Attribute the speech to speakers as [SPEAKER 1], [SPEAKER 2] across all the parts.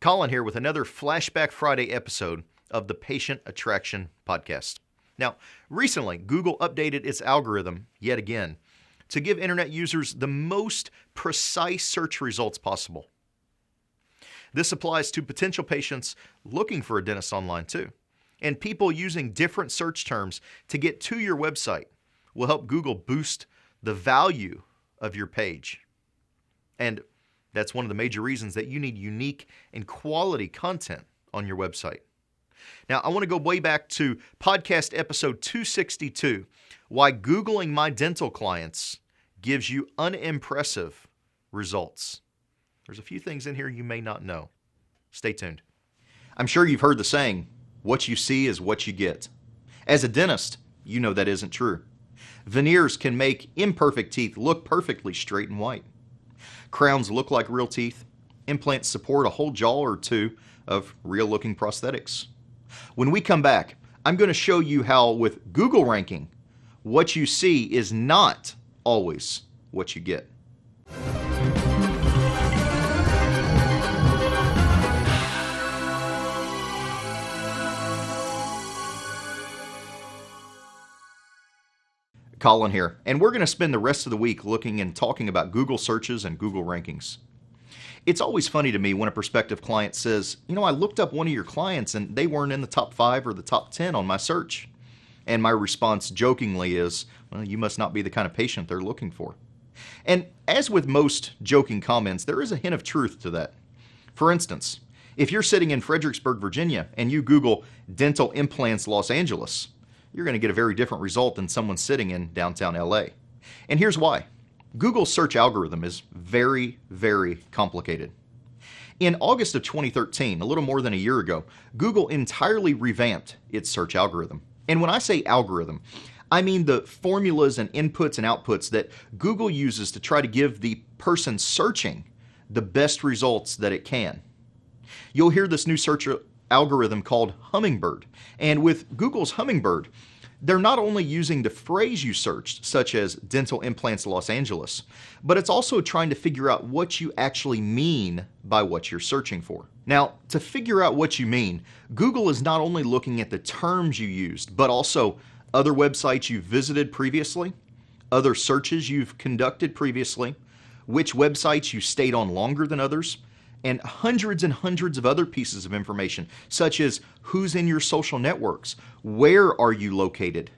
[SPEAKER 1] Colin here with another Flashback Friday episode of the Patient Attraction Podcast. Now, recently, Google updated its algorithm yet again to give internet users the most precise search results possible. This applies to potential patients looking for a dentist online too. And people using different search terms to get to your website will help Google boost the value of your page. And that's one of the major reasons that you need unique and quality content on your website. Now, I want to go way back to podcast episode 262, why Googling my dental clients gives you unimpressive results. There's a few things in here you may not know. Stay tuned. I'm sure you've heard the saying, what you see is what you get. As a dentist, you know that isn't true. Veneers can make imperfect teeth look perfectly straight and white. Crowns look like real teeth. Implants support a whole jaw or two of real-looking prosthetics. When we come back, I'm going to show you how, with Google ranking, what you see is not always what you get. Colin here, and we're going to spend the rest of the week looking and talking about Google searches and Google rankings. It's always funny to me when a prospective client says, I looked up one of your clients and they weren't in the top 5 or the top 10 on my search. And my response jokingly is, well, you must not be the kind of patient they're looking for. And as with most joking comments, there is a hint of truth to that. For instance, if you're sitting in Fredericksburg, Virginia, and you Google dental implants Los Angeles, you're going to get a very different result than someone sitting in downtown LA. And here's why. Google's search algorithm is very, very complicated. In August of 2013, a little more than a year ago, Google entirely revamped its search algorithm. And when I say algorithm, I mean the formulas and inputs and outputs that Google uses to try to give the person searching the best results that it can. You'll hear this new search algorithm called Hummingbird. And with Google's Hummingbird, they're not only using the phrase you searched, such as dental implants Los Angeles, but it's also trying to figure out what you actually mean by what you're searching for. Now, to figure out what you mean, Google is not only looking at the terms you used, but also other websites you've visited previously, other searches you've conducted previously, which websites you stayed on longer than others, and hundreds of other pieces of information, such as who's in your social networks, where are you located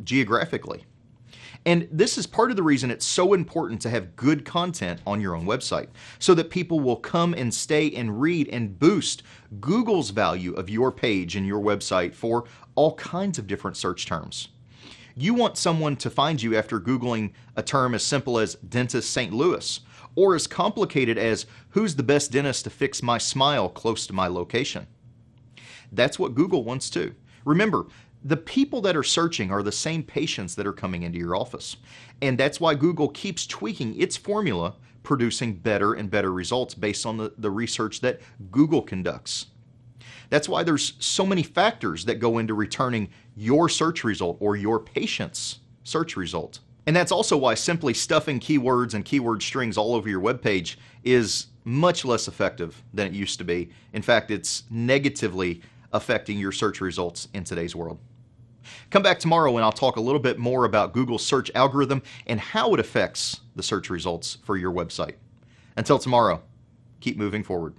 [SPEAKER 1] geographically. And this is part of the reason it's so important to have good content on your own website, so that people will come and stay and read and boost Google's value of your page and your website for all kinds of different search terms. You want someone to find you after Googling a term as simple as dentist St. Louis, or as complicated as who's the best dentist to fix my smile close to my location. That's what Google wants too. Remember, the people that are searching are the same patients that are coming into your office. And that's why Google keeps tweaking its formula, producing better and better results based on the research that Google conducts. That's why there's so many factors that go into returning your search result or your patient's search result. And that's also why simply stuffing keywords and keyword strings all over your webpage is much less effective than it used to be. In fact, it's negatively affecting your search results in today's world. Come back tomorrow and I'll talk a little bit more about Google's search algorithm and how it affects the search results for your website. Until tomorrow, keep moving forward.